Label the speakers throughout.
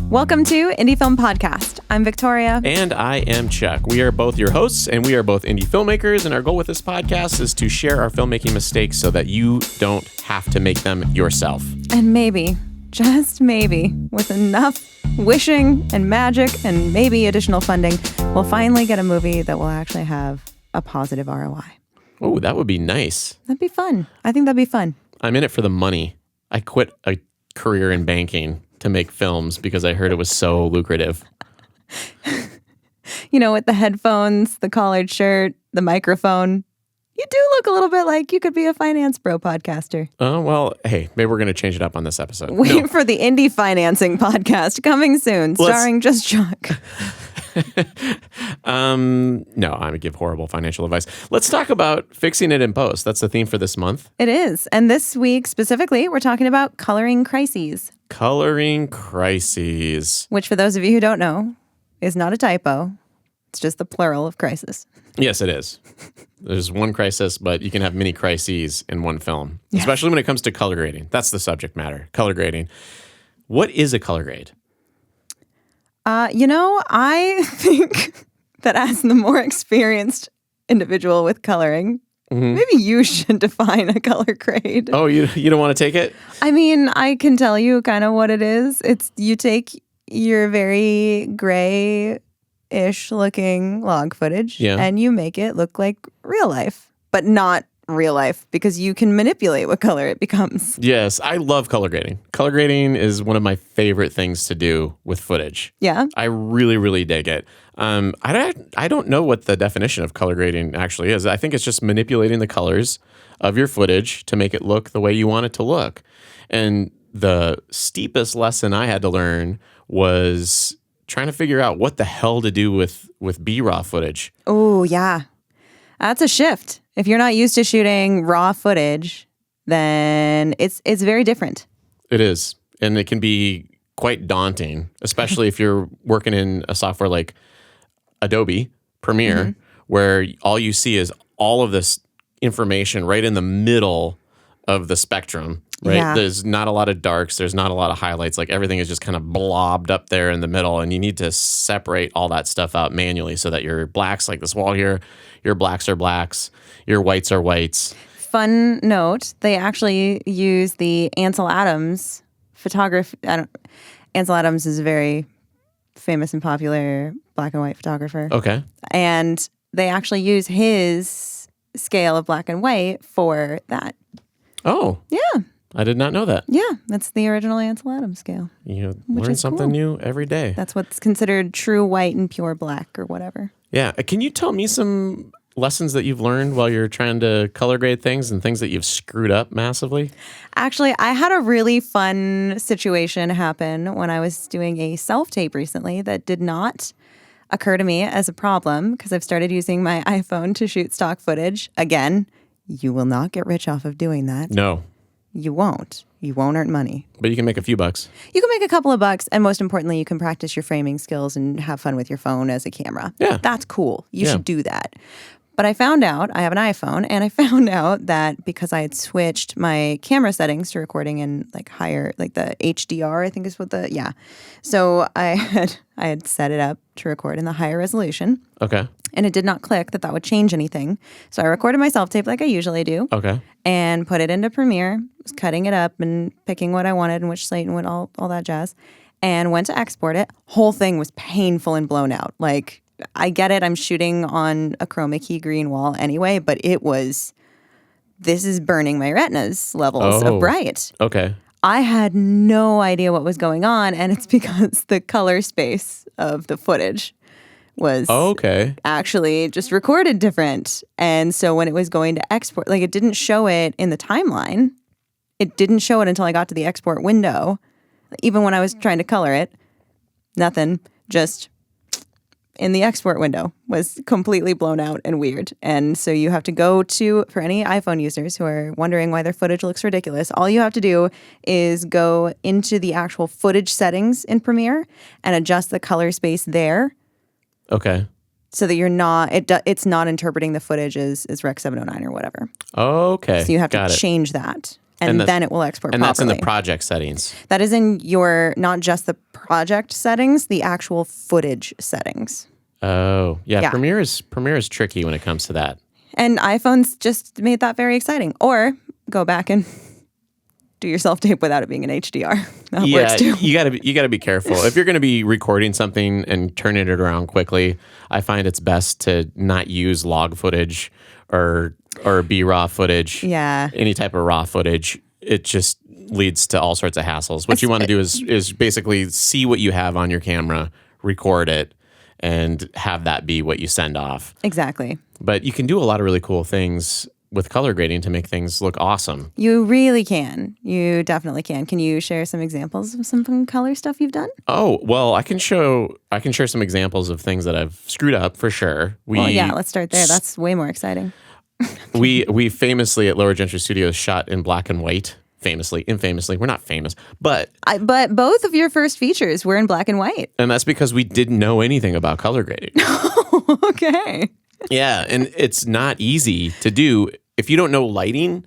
Speaker 1: Welcome to Indie Film Podcast. I'm Victoria.
Speaker 2: And I am Chuck. We are both your hosts, and we are both indie filmmakers, and our goal with this podcast is to share our filmmaking mistakes so that you don't have to make them yourself.
Speaker 1: And maybe, just maybe, with enough wishing and magic and maybe additional funding, we'll finally get a movie that will actually have a positive ROI.
Speaker 2: Oh, that would be nice.
Speaker 1: That'd be fun. I think that'd be fun.
Speaker 2: I'm in it for the money. I quit a career in banking to make films because I heard it was so lucrative.
Speaker 1: You know, with the headphones, the collared shirt, the microphone, you do look a little bit like you could be a finance bro podcaster.
Speaker 2: Oh, well, hey, maybe we're going to change it up on this episode.
Speaker 1: Wait for the Indie Financing Podcast coming soon, starring just Chuck.
Speaker 2: No, I would give horrible financial advice. Let's talk about fixing it in post. That's the theme for this month.
Speaker 1: It is. And this week specifically, we're talking about coloring crises.
Speaker 2: Coloring crises.
Speaker 1: Which, for those of you who don't know, is not a typo. It's just the plural of crisis.
Speaker 2: Yes, it is. There's one crisis, but you can have many crises in one film,
Speaker 1: Yes.
Speaker 2: especially when it comes to color grading. That's the subject matter, color grading. What is a color grade?
Speaker 1: I think that as the more experienced individual with coloring, maybe you should define a color grade.
Speaker 2: Oh, you don't want to take it?
Speaker 1: I mean, I can tell you kind of what it is. It's you take your very gray-ish looking log footage and you make it look like real life, but not real life because you can manipulate what color it becomes.
Speaker 2: Yes, I love color grading. Color grading is one of my favorite things to do with footage.
Speaker 1: Yeah?
Speaker 2: I really, really dig it. I don't know what the definition of color grading actually is. I think it's just manipulating the colors of your footage to make it look the way you want it to look. And the steepest lesson I had to learn was trying to figure out what the hell to do with B-raw footage.
Speaker 1: Oh, yeah. That's a shift. If you're not used to shooting raw footage, then it's very different.
Speaker 2: It is. And it can be quite daunting, especially if you're working in a software like Adobe Premiere, where all you see is all of this information right in the middle of the spectrum, right?
Speaker 1: Yeah.
Speaker 2: There's not a lot of darks. There's not a lot of highlights. Like everything is just kind of blobbed up there in the middle. And you need to separate all that stuff out manually so that your blacks, like this wall here, your blacks are blacks, your whites are whites.
Speaker 1: Fun note, they actually use the Ansel Adams photography. Ansel Adams is a very famous and popular black and white photographer.
Speaker 2: Okay.
Speaker 1: And they actually use his scale of black and white for that.
Speaker 2: Oh.
Speaker 1: Yeah.
Speaker 2: I did not know that.
Speaker 1: Yeah. That's the original Ansel Adams scale.
Speaker 2: You
Speaker 1: Which
Speaker 2: learn
Speaker 1: is
Speaker 2: something
Speaker 1: cool.
Speaker 2: new every day.
Speaker 1: That's what's considered true white and pure black or whatever.
Speaker 2: Yeah. Can you tell me some lessons that you've learned while you're trying to color grade things and things that you've screwed up massively?
Speaker 1: Actually, I had a really fun situation happen when I was doing a self-tape recently that did not occur to me as a problem because I've started using my iPhone to shoot stock footage. Again, you will not get rich off of doing that.
Speaker 2: No.
Speaker 1: You won't. You won't earn money.
Speaker 2: But you can make a few bucks.
Speaker 1: You can make a couple of bucks, and most importantly, you can practice your framing skills and have fun with your phone as a camera.
Speaker 2: Yeah.
Speaker 1: That's cool. You should do that. But I found out, I have an iPhone, and I found out that because I had switched my camera settings to recording in like higher, like the HDR, I think is what So I had set it up to record in the higher resolution.
Speaker 2: Okay.
Speaker 1: And it did not click that would change anything. So I recorded my self-tape like I usually do.
Speaker 2: Okay.
Speaker 1: And put it into Premiere, was cutting it up and picking what I wanted and which slate and what all that jazz. And went to export it. Whole thing was painful and blown out. Like, I get it. I'm shooting on a chroma key green wall anyway, but this is burning my retinas levels of bright.
Speaker 2: Okay.
Speaker 1: I had no idea what was going on, and it's because the color space of the footage was actually just recorded different. And so when it was going to export, like it didn't show it in the timeline. It didn't show it until I got to the export window. Even when I was trying to color it, nothing, just in the export window was completely blown out and weird. And so you have to go to, for any iPhone users who are wondering why their footage looks ridiculous, all you have to do is go into the actual footage settings in Premiere and adjust the color space there.
Speaker 2: Okay.
Speaker 1: So that you're not, it's not interpreting the footage as Rec 709 or whatever.
Speaker 2: Okay.
Speaker 1: So you have to change that. and then it will export
Speaker 2: and
Speaker 1: properly.
Speaker 2: That's in the project settings.
Speaker 1: That is in your, not just the project settings, the actual footage settings.
Speaker 2: Oh, yeah. Premiere is tricky when it comes to that.
Speaker 1: And iPhones just made that very exciting. Or go back and do your self-tape without it being an HDR. That works too.
Speaker 2: You gotta be careful. If you're gonna be recording something and turning it around quickly, I find it's best to not use log footage or B-raw footage.
Speaker 1: Yeah.
Speaker 2: Any type of raw footage. It just leads to all sorts of hassles. What you want to do is basically see what you have on your camera, record it, and have that be what you send off.
Speaker 1: Exactly.
Speaker 2: But you can do a lot of really cool things with color grading to make things look awesome.
Speaker 1: You really can. You definitely can. Can you share some examples of some fun color stuff you've done?
Speaker 2: Oh, well, I can share some examples of things that I've screwed up for sure.
Speaker 1: Let's start there. That's way more exciting.
Speaker 2: we famously at Lower Gentry Studios shot in black and white. Infamously, we're not famous, but
Speaker 1: both of your first features were in black and white.
Speaker 2: And that's because we didn't know anything about color grading.
Speaker 1: Okay.
Speaker 2: Yeah, and it's not easy to do. If you don't know lighting,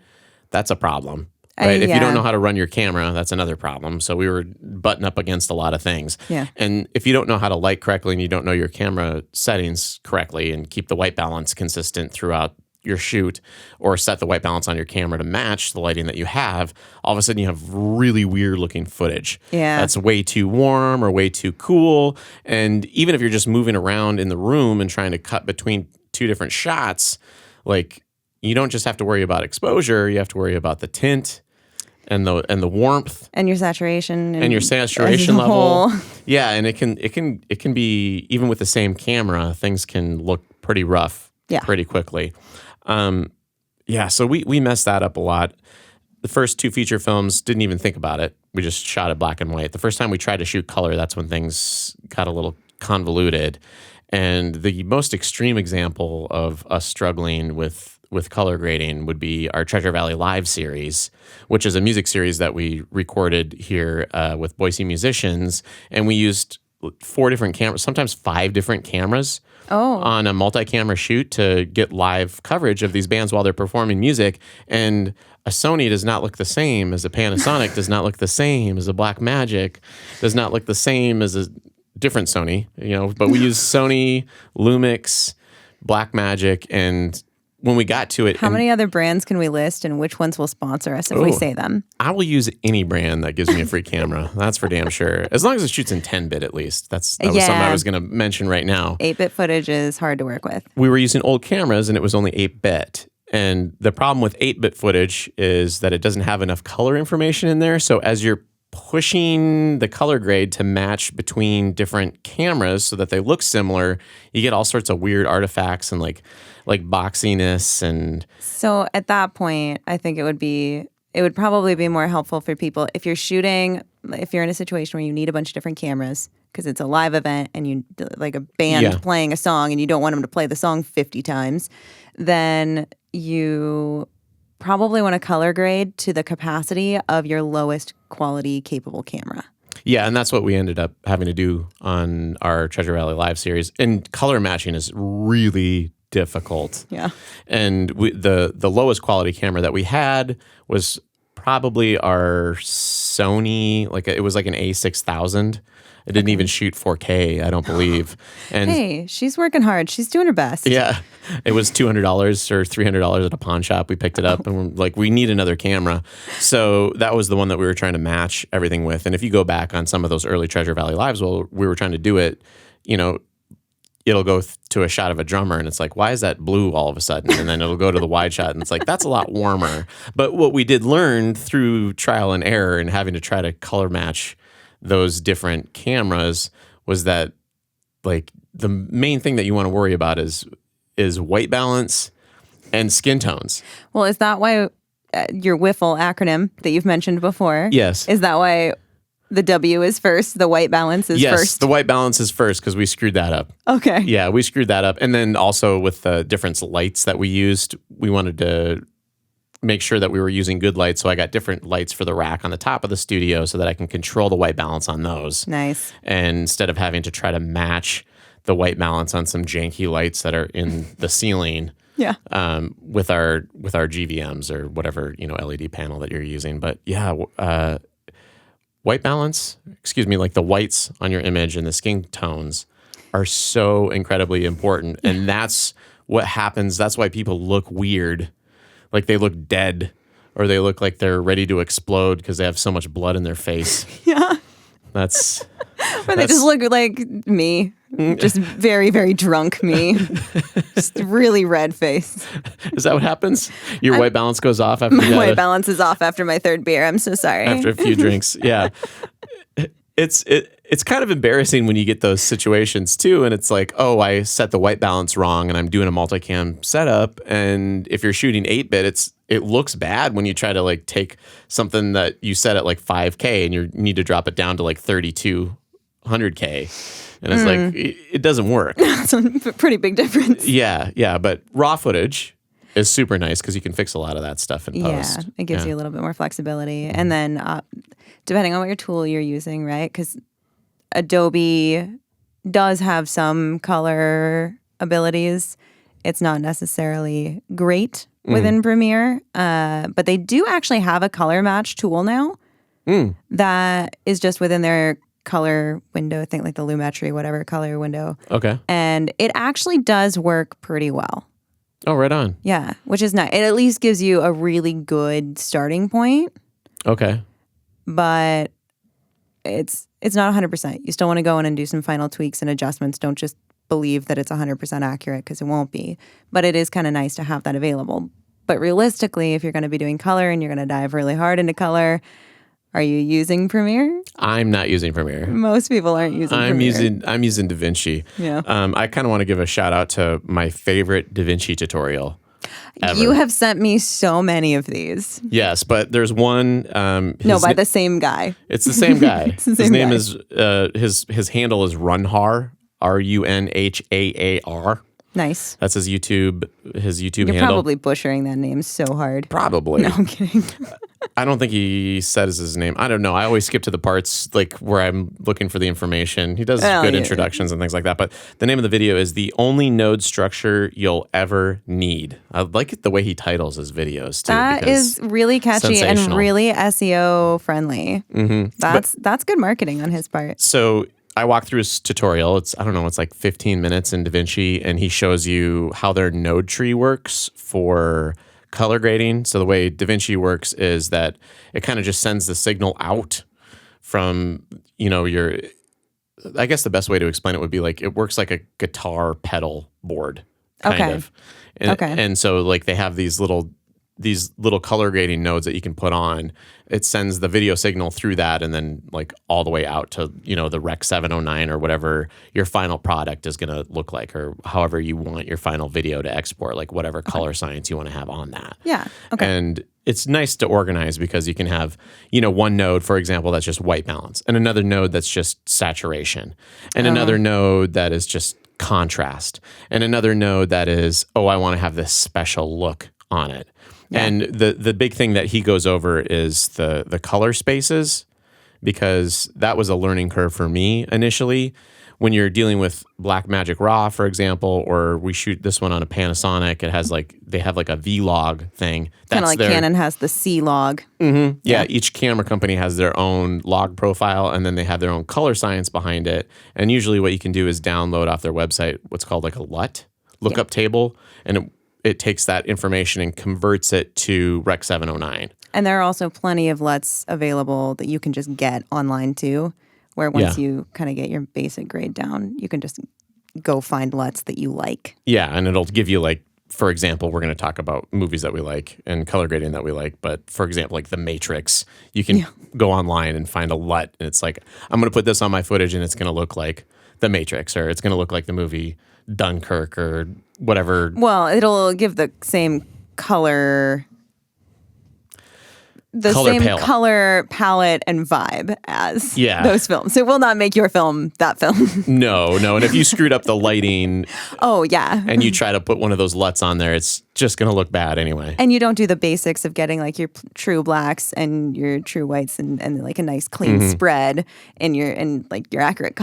Speaker 2: that's a problem. Right? If you don't know how to run your camera, that's another problem. So we were butting up against a lot of things.
Speaker 1: Yeah.
Speaker 2: And if you don't know how to light correctly and you don't know your camera settings correctly and keep the white balance consistent throughout your shoot, or set the white balance on your camera to match the lighting that you have, all of a sudden you have really weird looking footage.
Speaker 1: Yeah.
Speaker 2: That's way too warm or way too cool. And even if you're just moving around in the room and trying to cut between two different shots, like, you don't just have to worry about exposure, you have to worry about the tint and the warmth
Speaker 1: and your saturation
Speaker 2: and your saturation level. Yeah, and it can be, even with the same camera, things can look pretty rough pretty quickly. So we messed that up a lot. The first two feature films, didn't even think about it. We just shot it black and white. The first time we tried to shoot color, that's when things got a little convoluted. And the most extreme example of us struggling with color grading would be our Treasure Valley Live series, which is a music series that we recorded here with Boise musicians. And we used 4 different cameras, sometimes 5 different cameras on a multi-camera shoot to get live coverage of these bands while they're performing music. And a Sony does not look the same as a Panasonic, does not look the same as a Blackmagic, does not look the same as a different Sony, but we use Sony, Lumix, Blackmagic, and when we got to it...
Speaker 1: How many other brands can we list, and which ones will sponsor us if we say them?
Speaker 2: I will use any brand that gives me a free camera. That's for damn sure. As long as it shoots in 10-bit at least. That was something I was going to mention right now.
Speaker 1: 8-bit footage is hard to work with.
Speaker 2: We were using old cameras, and it was only 8-bit. And the problem with 8-bit footage is that it doesn't have enough color information in there. So as you're pushing the color grade to match between different cameras so that they look similar, you get all sorts of weird artifacts and like boxiness. And
Speaker 1: so at that point, I think it would probably be more helpful for people if you're in a situation where you need a bunch of different cameras because it's a live event and you like a band playing a song and you don't want them to play the song 50 times, then you probably want to color grade to the capacity of your lowest quality capable camera.
Speaker 2: Yeah, and that's what we ended up having to do on our Treasure Valley Live series. And color matching is really difficult.
Speaker 1: Yeah.
Speaker 2: And the lowest quality camera that we had was probably our Sony, it was like an A6000. It didn't even shoot 4K, I don't believe. And
Speaker 1: hey, she's working hard. She's doing her best.
Speaker 2: Yeah. It was $200 or $300 at a pawn shop. We picked it up and we're like, we need another camera. So that was the one that we were trying to match everything with. And if you go back on some of those early Treasure Valley Lives, we were trying to do it, it'll go to a shot of a drummer and it's like, why is that blue all of a sudden? And then it'll go to the wide shot and it's like, that's a lot warmer. But what we did learn through trial and error and having to try to color match those different cameras was that the main thing that you want to worry about is white balance and skin tones.
Speaker 1: Well, is that why your WIFL acronym that you've mentioned before?
Speaker 2: Yes.
Speaker 1: Is that why the W is first, the white balance is first?
Speaker 2: Yes, the white balance is first because we screwed that up.
Speaker 1: Okay.
Speaker 2: Yeah, we screwed that up. And then also with the different lights that we used, we wanted to make sure that we were using good lights. So I got different lights for the rack on the top of the studio so that I can control the white balance on those.
Speaker 1: Nice.
Speaker 2: And instead of having to try to match the white balance on some janky lights that are in the ceiling, with our GVMs or whatever, LED panel that you're using. But yeah, white balance, like the whites on your image and the skin tones are so incredibly important. And that's what happens. That's why people look weird. Like they look dead or they look like they're ready to explode because they have so much blood in their face.
Speaker 1: Yeah.
Speaker 2: That's...
Speaker 1: Or they just look like me. Just very, very drunk me. Just really red face.
Speaker 2: Is that what happens? Your white balance goes off after
Speaker 1: my white balance is off after my third beer. I'm so sorry.
Speaker 2: After a few drinks. Yeah. It's kind of embarrassing when you get those situations too. And it's like, oh, I set the white balance wrong and I'm doing a multicam setup. And if you're shooting 8-bit, it looks bad when you try to like take something that you set at like 5K and you need to drop it down to like 3200K. And it's like, it doesn't work.
Speaker 1: That's a pretty big difference.
Speaker 2: Yeah. But raw footage is super nice because you can fix a lot of that stuff in post.
Speaker 1: Yeah, it gives you a little bit more flexibility. And then depending on what your tool you're using, right? Because Adobe does have some color abilities. It's not necessarily great within Premiere, but they do actually have a color match tool now that is just within their color window, I think like the Lumetri, whatever color window.
Speaker 2: Okay.
Speaker 1: And it actually does work pretty well.
Speaker 2: Oh, right on.
Speaker 1: Yeah, which is nice. It at least gives you a really good starting point.
Speaker 2: Okay.
Speaker 1: But it's not 100%. You still want to go in and do some final tweaks and adjustments. Don't just believe that it's 100% accurate because it won't be. But it is kind of nice to have that available. But realistically, if you're going to be doing color and you're going to dive really hard into color, are you using Premiere?
Speaker 2: I'm not using Premiere.
Speaker 1: Most people aren't using Premiere.
Speaker 2: I'm using DaVinci.
Speaker 1: Yeah.
Speaker 2: I kind of want to give a shout out to my favorite DaVinci tutorial ever.
Speaker 1: You have sent me so many of these.
Speaker 2: Yes, but there's one.
Speaker 1: By the same guy.
Speaker 2: It's the same guy.
Speaker 1: It's the same
Speaker 2: name
Speaker 1: guy.
Speaker 2: is his handle is Runhaar, RUNHAAR.
Speaker 1: Nice.
Speaker 2: That's his YouTube
Speaker 1: You're
Speaker 2: handle.
Speaker 1: probably butchering that name so hard.
Speaker 2: Probably.
Speaker 1: No, I'm kidding.
Speaker 2: I don't think he says his name. I don't know. I always skip to the parts like where I'm looking for the information. He does good introductions and things like that. But the name of the video is "The Only Node Structure You'll Ever Need." I like it the way he titles his videos too.
Speaker 1: That is really catchy and really SEO friendly. That's good marketing on his part.
Speaker 2: So I walked through his tutorial. It's like 15 minutes in DaVinci, and he shows you how their node tree works for color grading. So the way DaVinci works is that it kind of just sends the signal out from, I guess the best way to explain it would be like, it works like a guitar pedal board, kind of. And so like they have these little color grading nodes that you can put on. It sends the video signal through that and then like all the way out to, the Rec 709 or whatever your final product is going to look like, or however you want your final video to export, like whatever color science you want to have on that.
Speaker 1: Yeah. Okay.
Speaker 2: And it's nice to organize because you can have, one node, for example, that's just white balance, and another node that's just saturation, and another node that is just contrast, and another node that is, I want to have this special look on it. Yeah. And the big thing that he goes over is the color spaces, because that was a learning curve for me initially. When you're dealing with Blackmagic RAW, for example, or we shoot this one on a Panasonic, it has they have like a V-Log thing.
Speaker 1: Kind of like Canon has the C-Log.
Speaker 2: Mm-hmm. Yeah, each camera company has their own log profile, and then they have their own color science behind it. And usually what you can do is download off their website what's called like a LUT, lookup table, and it takes that information and converts it to Rec 709.
Speaker 1: And there are also plenty of LUTs available that you can just get online too, where once you kind of get your basic grade down, you can just go find LUTs that you like.
Speaker 2: Yeah, and it'll give you like, for example, we're going to talk about movies that we like and color grading that we like, but for example, like The Matrix, you can go online and find a LUT, and it's like, I'm going to put this on my footage and it's going to look like The Matrix, or it's going to look like the movie Dunkirk or whatever.
Speaker 1: Well, it'll give the same color color palette and vibe as those films. It will not make your film that film.
Speaker 2: No. And if you screwed up the lighting,
Speaker 1: and
Speaker 2: you try to put one of those LUTs on there, it's just going to look bad anyway.
Speaker 1: And you don't do the basics of getting like your true blacks and your true whites and like a nice clean spread and like your accurate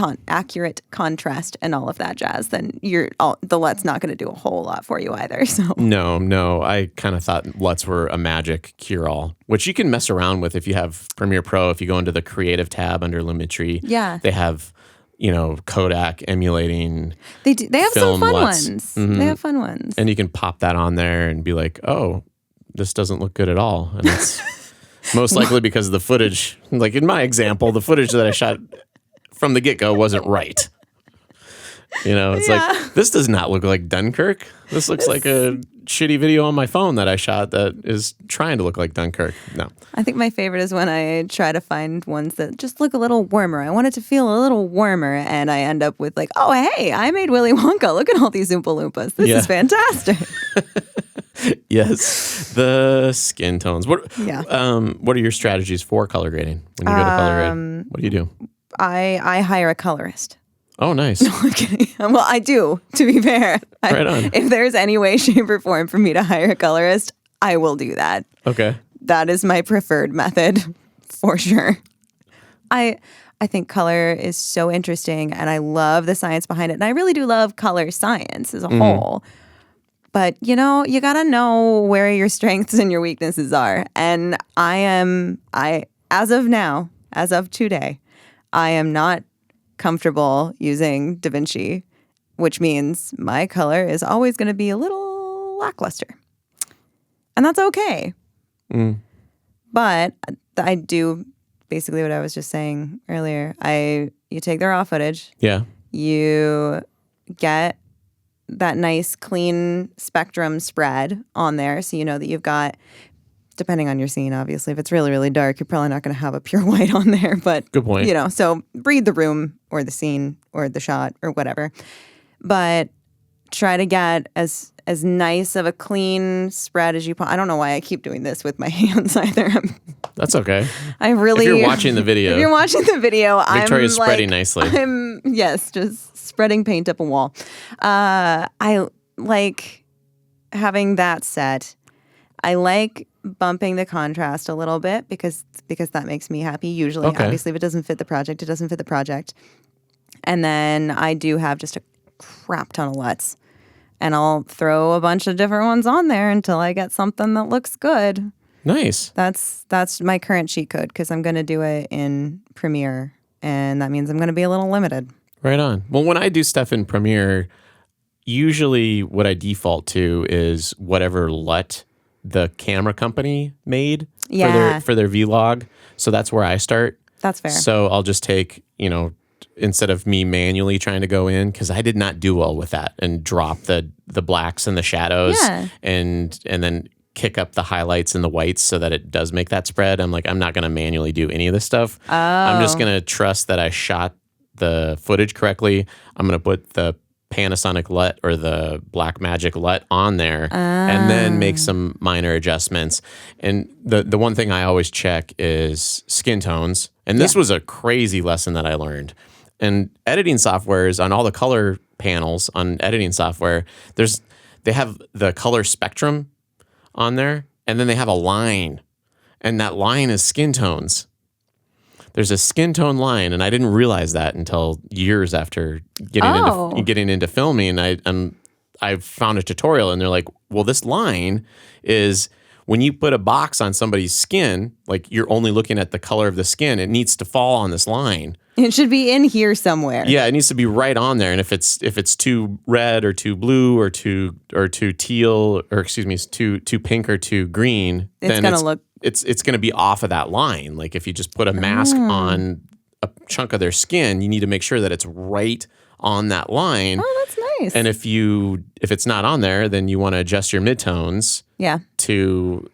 Speaker 1: contrast and all of that jazz. Then the LUT's not going to do a whole lot for you either. So
Speaker 2: no, I kind of thought LUTs were a magic cure-all, which you can mess around with if you have Premiere Pro. If you go into the Creative tab under Lumetri, they have Kodak emulating.
Speaker 1: They have some fun
Speaker 2: LUTs.
Speaker 1: ones. They have fun ones.
Speaker 2: And you can pop that on there and be like, oh, this doesn't look good at all. And it's most likely because of the footage. Like in my example, the footage that I shot from the get-go wasn't right. It's like, this does not look like Dunkirk. This looks like a shitty video on my phone that I shot that is trying to look like Dunkirk. No.
Speaker 1: I think my favorite is when I try to find ones that just look a little warmer. I want it to feel a little warmer, and I end up with like, oh, hey, I made Willy Wonka. Look at all these Oompa Loompas. This is fantastic.
Speaker 2: Yes. The skin tones. What are your strategies for color grading when you go to color grade? What do you do?
Speaker 1: I hire a colorist.
Speaker 2: Oh, nice.
Speaker 1: No, I'm kidding. Well, I do, to be fair.
Speaker 2: Right on.
Speaker 1: If there's any way, shape, or form for me to hire a colorist, I will do that.
Speaker 2: Okay.
Speaker 1: That is my preferred method, for sure. I think color is so interesting, and I love the science behind it. And I really do love color science as a whole. But, you got to know where your strengths and your weaknesses are. And as of today, I am not comfortable using DaVinci, which means my color is always going to be a little lackluster. And that's okay. But I do basically what I was just saying earlier. You take the raw footage.
Speaker 2: Yeah.
Speaker 1: You get that nice clean spectrum spread on there so you know that you've got, depending on your scene, obviously. If it's really, really dark, you're probably not going to have a pure white on there. But
Speaker 2: good point.
Speaker 1: So read the room or the scene or the shot or whatever. But try to get as nice of a clean spread as you I don't know why I keep doing this with my hands either.
Speaker 2: That's okay.
Speaker 1: If
Speaker 2: you're watching the video. Victoria's spreading nicely.
Speaker 1: I'm just spreading paint up a wall. I like having that set. I like bumping the contrast a little bit because that makes me happy. Usually, obviously, if it doesn't fit the project, it doesn't fit the project. And then I do have just a crap ton of LUTs. And I'll throw a bunch of different ones on there until I get something that looks good.
Speaker 2: Nice.
Speaker 1: That's my current cheat code because I'm going to do it in Premiere. And that means I'm going to be a little limited.
Speaker 2: Right on. Well, when I do stuff in Premiere, usually what I default to is whatever LUT the camera company made for their vlog. So that's where I start.
Speaker 1: That's fair.
Speaker 2: So I'll just take, instead of me manually trying to go in, because I did not do well with that, and drop the blacks and the shadows and then kick up the highlights and the whites so that it does make that spread. I'm like, I'm not going to manually do any of this stuff. I'm just going to trust that I shot the footage correctly. I'm going to put the Panasonic LUT or the Blackmagic LUT on there and then make some minor adjustments. And the one thing I always check is skin tones. And this was a crazy lesson that I learned. And editing softwares, on all the color panels on editing software, they have the color spectrum on there, and then they have a line, and that line is skin tones. There's a skin tone line, and I didn't realize that until years after getting into filming. And I found a tutorial, and they're like, well, this line is when you put a box on somebody's skin, like you're only looking at the color of the skin, it needs to fall on this line.
Speaker 1: It should be in here somewhere.
Speaker 2: Yeah, it needs to be right on there. And if it's too red or too blue or too teal, or excuse me, too pink or too green, then it's gonna be off of that line. Like if you just put a mask on a chunk of their skin, you need to make sure that it's right on that line.
Speaker 1: Oh, that's nice.
Speaker 2: And if it's not on there, then you want to adjust your midtones.
Speaker 1: Yeah.
Speaker 2: To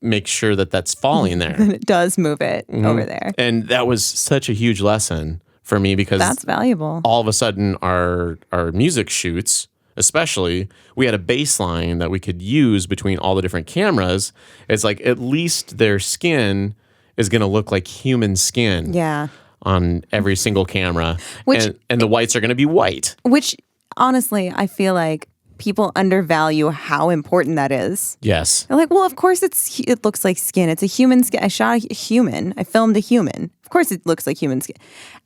Speaker 2: make sure that that's falling there.
Speaker 1: Then it does move it over there.
Speaker 2: And that was such a huge lesson for me because
Speaker 1: that's valuable.
Speaker 2: All of a sudden, our music shoots, especially, we had a baseline that we could use between all the different cameras. It's like at least their skin is going to look like human skin.
Speaker 1: Yeah.
Speaker 2: On every single camera, and the whites are going to be white.
Speaker 1: Which honestly, I feel like people undervalue how important that is.
Speaker 2: Yes.
Speaker 1: They're like, well, of course it looks like skin. It's a human skin. I shot a human. I filmed a human. Of course it looks like human skin.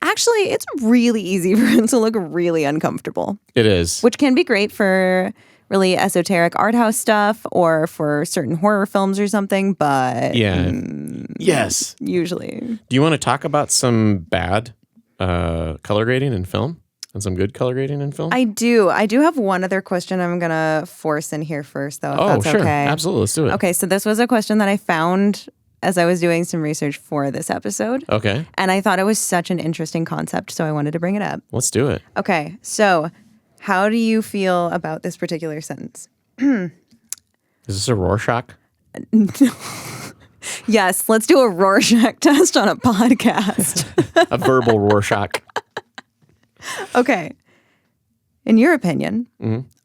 Speaker 1: Actually, it's really easy for it to look really uncomfortable.
Speaker 2: It is.
Speaker 1: Which can be great for really esoteric art house stuff or for certain horror films or something, but
Speaker 2: yes.
Speaker 1: Usually.
Speaker 2: Do you want to talk about some bad color grading in film? And some good color grading in film?
Speaker 1: I do. I do have one other question I'm going to force in here first, though, if that's
Speaker 2: sure.
Speaker 1: okay.
Speaker 2: Absolutely. Let's do it.
Speaker 1: Okay, so this was a question that I found as I was doing some research for this episode.
Speaker 2: Okay.
Speaker 1: And I thought it was such an interesting concept, so I wanted to bring it up.
Speaker 2: Let's do it.
Speaker 1: Okay, so how do you feel about this particular sentence?
Speaker 2: Is this a Rorschach?
Speaker 1: Yes, let's do a Rorschach test on a podcast.
Speaker 2: A verbal Rorschach.
Speaker 1: Okay. In your opinion,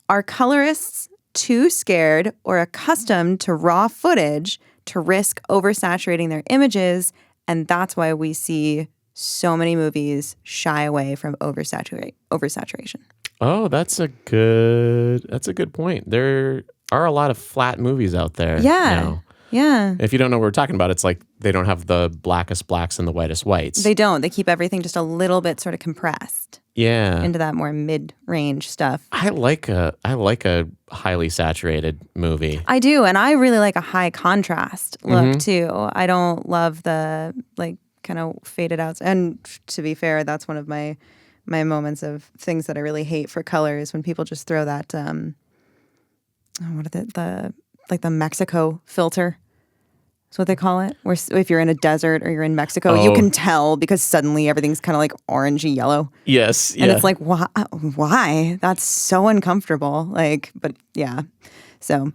Speaker 1: are colorists too scared or accustomed to raw footage to risk oversaturating their images, and that's why we see so many movies shy away from oversaturation?
Speaker 2: Oh, that's a good point. There are a lot of flat movies out there now.
Speaker 1: Yeah.
Speaker 2: If you don't know what we're talking about, it's like they don't have the blackest blacks and the whitest whites.
Speaker 1: They don't. They keep everything just a little bit sort of compressed.
Speaker 2: Yeah.
Speaker 1: Into that more mid-range stuff.
Speaker 2: I like a highly saturated movie.
Speaker 1: I do, and I really like a high contrast look too. I don't love the like kind of faded outs. And to be fair, that's one of my moments of things that I really hate for colors when people just throw that what is it, the Mexico filter. That's what they call it. Where if you're in a desert or you're in Mexico, you can tell because suddenly everything's kind of like orangey yellow.
Speaker 2: Yes.
Speaker 1: And it's like, why? That's so uncomfortable. Like, but yeah. So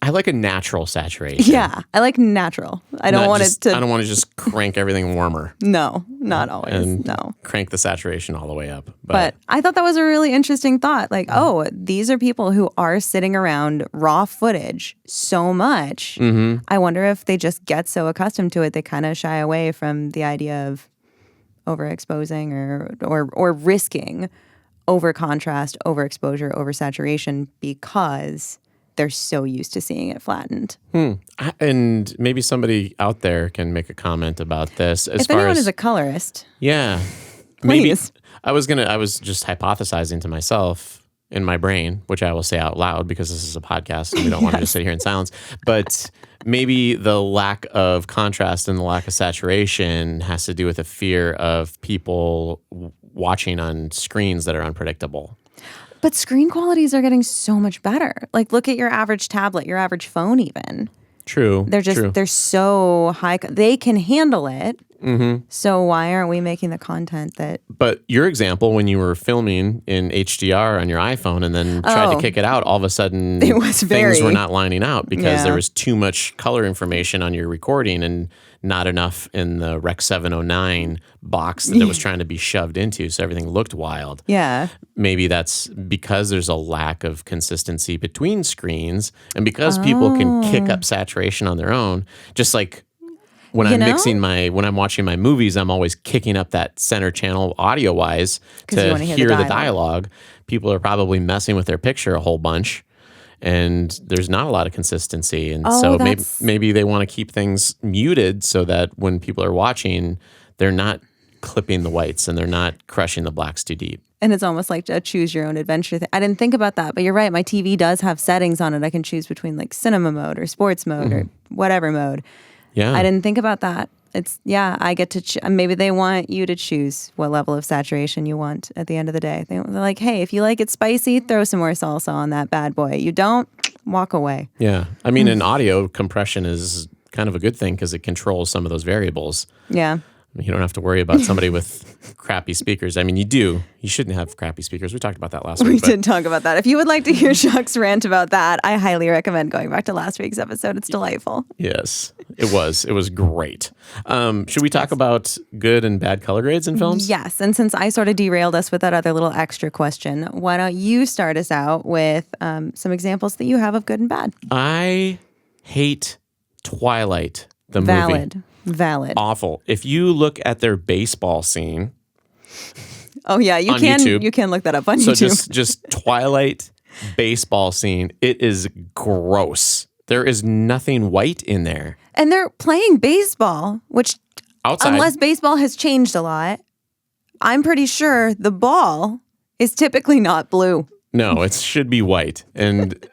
Speaker 2: I like a natural saturation.
Speaker 1: yeah, I like natural. I don't want it to.
Speaker 2: I don't want to just crank everything warmer.
Speaker 1: No, not always.
Speaker 2: And
Speaker 1: no.
Speaker 2: Crank the saturation all the way up.
Speaker 1: But I thought that was a really interesting thought. Like, these are people who are sitting around raw footage so much. I wonder if they just get so accustomed to it, they kind of shy away from the idea of overexposing or risking over contrast, overexposure, oversaturation because they're so used to seeing it flattened.
Speaker 2: And maybe somebody out there can make a comment about this.
Speaker 1: If anyone is a colorist,
Speaker 2: yeah,
Speaker 1: please.
Speaker 2: Maybe I was just hypothesizing to myself in my brain, which I will say out loud because this is a podcast and we don't want to just sit here in silence. But maybe the lack of contrast and the lack of saturation has to do with a fear of people watching on screens that are unpredictable.
Speaker 1: But screen qualities are getting so much better. Like, look at your average tablet, your average phone even.
Speaker 2: True.
Speaker 1: They're so high. They can handle it. So why aren't we making the content that...
Speaker 2: But your example, when you were filming in HDR on your iPhone and then tried to kick it out, all of a sudden things were not lining out because there was too much color information on your recording and not enough in the Rec 709 box that it was trying to be shoved into, so everything looked wild.
Speaker 1: Yeah.
Speaker 2: Maybe that's because there's a lack of consistency between screens and because people can kick up saturation on their own, just like when when I'm watching my movies, I'm always kicking up that center channel audio wise to hear the dialogue. People are probably messing with their picture a whole bunch and there's not a lot of consistency. And so maybe they want to keep things muted so that when people are watching, they're not clipping the whites and they're not crushing the blacks too deep.
Speaker 1: And it's almost like a choose your own adventure thing. I didn't think about that, but you're right. My TV does have settings on it. I can choose between like cinema mode or sports mode or whatever mode.
Speaker 2: Yeah.
Speaker 1: I didn't think about that. I get to, maybe they want you to choose what level of saturation you want at the end of the day. They're like, hey, if you like it spicy, throw some more salsa on that bad boy. You don't, walk away.
Speaker 2: Yeah. I mean, in audio, compression is kind of a good thing because it controls some of those variables.
Speaker 1: Yeah.
Speaker 2: You don't have to worry about somebody with crappy speakers. I mean, you do. You shouldn't have crappy speakers. We talked about that last week.
Speaker 1: We did talk about that. If you would like to hear Chuck's rant about that, I highly recommend going back to last week's episode. It's delightful.
Speaker 2: Yes, it was. It was great. Should we talk about good and bad color grades in films?
Speaker 1: Yes. And since I sort of derailed us with that other little extra question, why don't you start us out with some examples that you have of good and bad?
Speaker 2: I hate Twilight, the movie.
Speaker 1: Valid.
Speaker 2: Awful. If you look at their baseball scene.
Speaker 1: Oh yeah, you can
Speaker 2: YouTube,
Speaker 1: you can look that up on
Speaker 2: YouTube.
Speaker 1: YouTube.
Speaker 2: So just Twilight baseball scene. It is gross. There is nothing white in there.
Speaker 1: And they're playing baseball, which
Speaker 2: outside,
Speaker 1: unless baseball has changed a lot, I'm pretty sure the ball is typically not blue.
Speaker 2: No, it should be white. And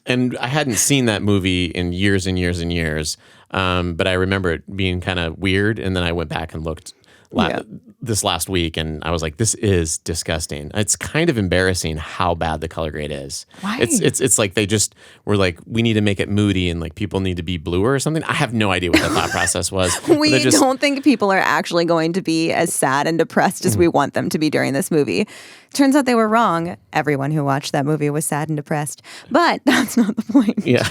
Speaker 2: I hadn't seen that movie in years and years and years. But I remember it being kind of weird. And then I went back and looked this last week, and I was like, this is disgusting. It's kind of embarrassing how bad the color grade is.
Speaker 1: Why?
Speaker 2: It's like they just were like, we need to make it moody and like people need to be bluer or something. I have no idea what that thought process was.
Speaker 1: We don't think people are actually going to be as sad and depressed as we want them to be during this movie. Turns out they were wrong. Everyone who watched that movie was sad and depressed, but that's not the point.
Speaker 2: Yeah.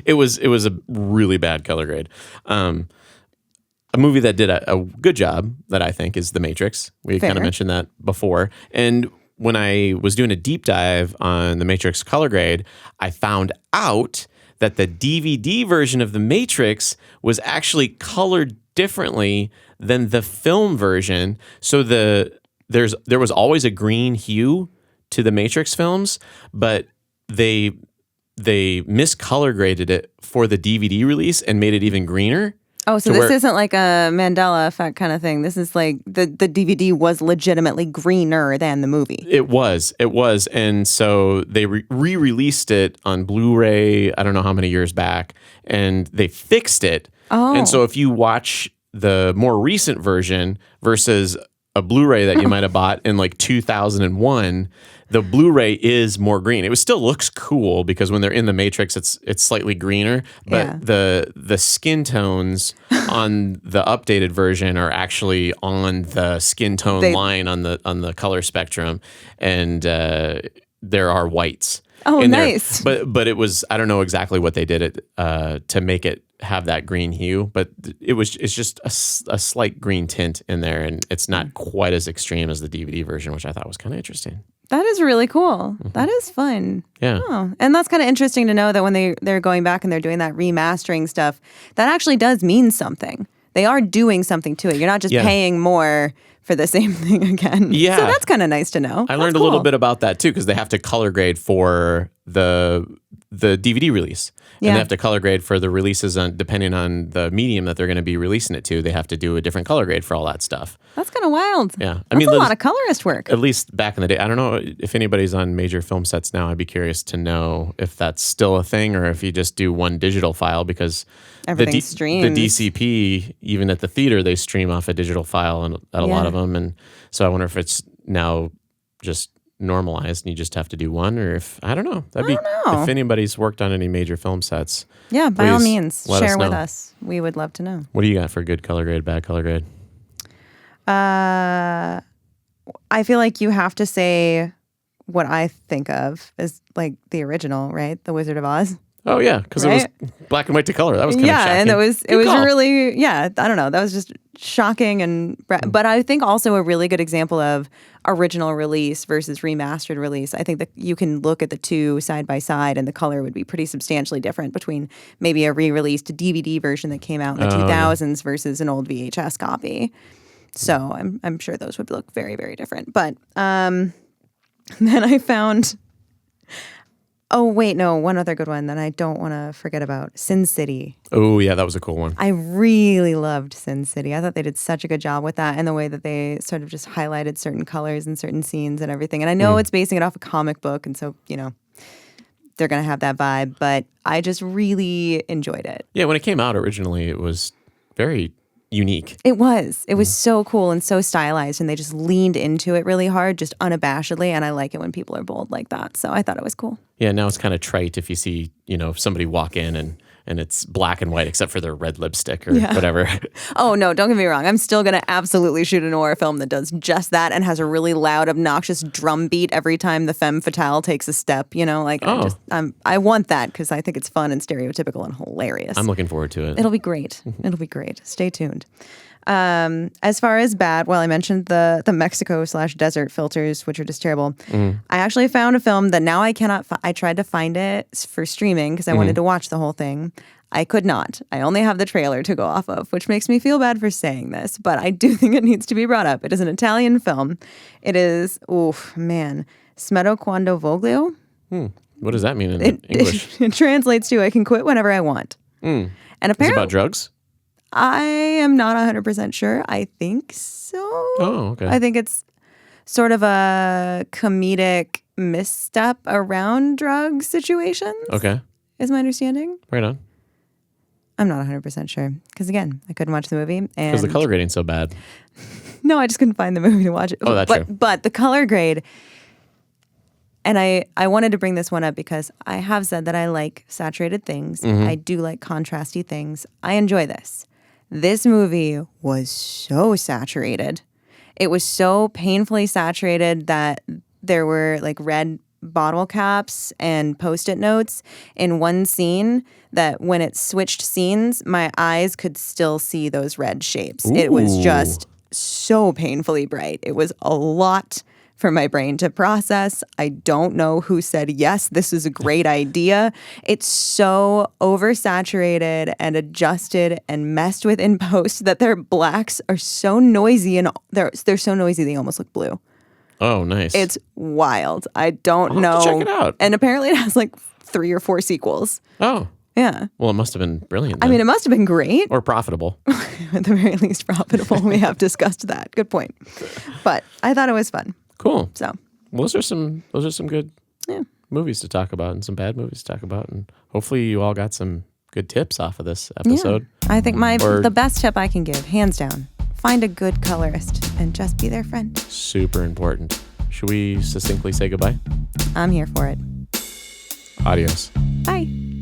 Speaker 2: It was a really bad color grade. A movie that did a good job, that I think, is The Matrix. We kind of mentioned that before. And when I was doing a deep dive on The Matrix color grade, I found out that the DVD version of The Matrix was actually colored differently than the film version. So there was always a green hue to the Matrix films, but they miscolor graded it for the DVD release and made it even greener.
Speaker 1: Oh, so this isn't like a Mandela effect kind of thing. This is like the DVD was legitimately greener than the movie.
Speaker 2: It was. And so they re-released it on Blu-ray, I don't know how many years back, and they fixed it.
Speaker 1: Oh.
Speaker 2: And so if you watch the more recent version versus a Blu-ray that you might have bought in like 2001, the Blu-ray is more green. It still looks cool because when they're in the Matrix, it's slightly greener, but the skin tones on the updated version are actually on the skin tone line on the color spectrum, and there are whites.
Speaker 1: Oh, nice.
Speaker 2: There. But it was, I don't know exactly what they did to make it have that green hue, but it's just a slight green tint in there, and it's not quite as extreme as the DVD version, which I thought was kind of interesting.
Speaker 1: That is really cool. Mm-hmm. That is fun.
Speaker 2: Yeah.
Speaker 1: Oh, and that's kind of interesting to know that when they're going back and they're doing that remastering stuff, that actually does mean something. They are doing something to it. You're not just paying more for the same thing again.
Speaker 2: Yeah.
Speaker 1: So that's kind of nice to know.
Speaker 2: I learned a little bit about that too, because they have to color grade for the DVD release. And they have to color grade for the releases depending on the medium that they're going to be releasing it to. They have to do a different color grade for all that stuff.
Speaker 1: That's kind of wild.
Speaker 2: Yeah.
Speaker 1: That's a lot of colorist work.
Speaker 2: At least back in the day. I don't know if anybody's on major film sets now. I'd be curious to know if that's still a thing or if you just do one digital file, because
Speaker 1: everything streams.
Speaker 2: The DCP, even at the theater, they stream off a digital file at a lot of them. And so I wonder if it's now just normalized and you just have to do one, or if I don't know. If anybody's worked on any major film sets,
Speaker 1: by all means share with us. We would love to know.
Speaker 2: What do you got for good color grade, bad color grade?
Speaker 1: I feel like you have to say what I think of as like the original, right? The Wizard of Oz.
Speaker 2: Oh yeah, because it was black and white to color. That was kind of shocking.
Speaker 1: And it was really I don't know. That was just shocking but I think also a really good example of original release versus remastered release. I think that you can look at the two side by side and the color would be pretty substantially different between maybe a re-released DVD version that came out in the 2000s versus an old VHS copy. So I'm sure those would look very, very different. But then I found. Oh, wait, no, one other good one that I don't want to forget about, Sin City.
Speaker 2: Oh, yeah, that was a cool one.
Speaker 1: I really loved Sin City. I thought they did such a good job with that and the way that they sort of just highlighted certain colors and certain scenes and everything. And I know it's basing it off a comic book, and so, they're going to have that vibe, but I just really enjoyed it.
Speaker 2: Yeah, when it came out originally, it was very unique.
Speaker 1: It was so cool and so stylized, and they just leaned into it really hard, just unabashedly, and I like it when people are bold like that, so I thought it was cool.
Speaker 2: Yeah, now it's kind of trite if you see, somebody walk in and it's black and white except for their red lipstick or whatever.
Speaker 1: Oh, no, don't get me wrong. I'm still going to absolutely shoot an horror film that does just that and has a really loud, obnoxious drum beat every time the femme fatale takes a step, I want that because I think it's fun and stereotypical and hilarious.
Speaker 2: I'm looking forward to it.
Speaker 1: It'll be great. It'll be great. Stay tuned. As far as bad, I mentioned the Mexico/desert filters, which are just terrible. I actually found a film that now I cannot. I tried to find it for streaming because I wanted to watch the whole thing. I could not. I only have the trailer to go off of, which makes me feel bad for saying this, but I do think it needs to be brought up. It is an Italian film. It is, Smetto Quando Voglio.
Speaker 2: What does that mean in English?
Speaker 1: It translates to I can quit whenever I want. And apparently,
Speaker 2: is it about drugs?
Speaker 1: I am not 100% sure. I think so.
Speaker 2: Oh, okay.
Speaker 1: I think it's sort of a comedic misstep around drug situations.
Speaker 2: Okay.
Speaker 1: Is my understanding.
Speaker 2: Right on.
Speaker 1: I'm not 100% sure. Because again, I couldn't watch the movie.
Speaker 2: Because the color grading's so bad.
Speaker 1: No, I just couldn't find the movie to watch it.
Speaker 2: Oh, that's true.
Speaker 1: But the color grade, and I wanted to bring this one up because I have said that I like saturated things.
Speaker 2: Mm-hmm.
Speaker 1: I do like contrasty things. I enjoy this. This movie was so saturated. It was so painfully saturated that there were like red bottle caps and Post-it notes in one scene that when it switched scenes, my eyes could still see those red shapes.
Speaker 2: Ooh.
Speaker 1: It was just so painfully bright. It was a lot for my brain to process. I don't know who said, yes, this is a great idea. It's so oversaturated and adjusted and messed with in post that their blacks are so noisy and they're so noisy they almost look blue.
Speaker 2: Oh, nice.
Speaker 1: It's wild. I don't know.
Speaker 2: Have to check it out.
Speaker 1: And apparently it has like 3 or 4 sequels.
Speaker 2: Oh.
Speaker 1: Yeah.
Speaker 2: Well, it must have been brilliant then.
Speaker 1: I mean, it must have been great.
Speaker 2: Or profitable.
Speaker 1: At the very least profitable. We have discussed that. Good point. But I thought it was fun.
Speaker 2: Cool.
Speaker 1: So
Speaker 2: well, those are some good movies to talk about and some bad movies to talk about. And hopefully you all got some good tips off of this episode.
Speaker 1: Yeah. I think the best tip I can give, hands down, find a good colorist and just be their friend.
Speaker 2: Super important. Should we succinctly say goodbye?
Speaker 1: I'm here for it.
Speaker 2: Adios.
Speaker 1: Bye.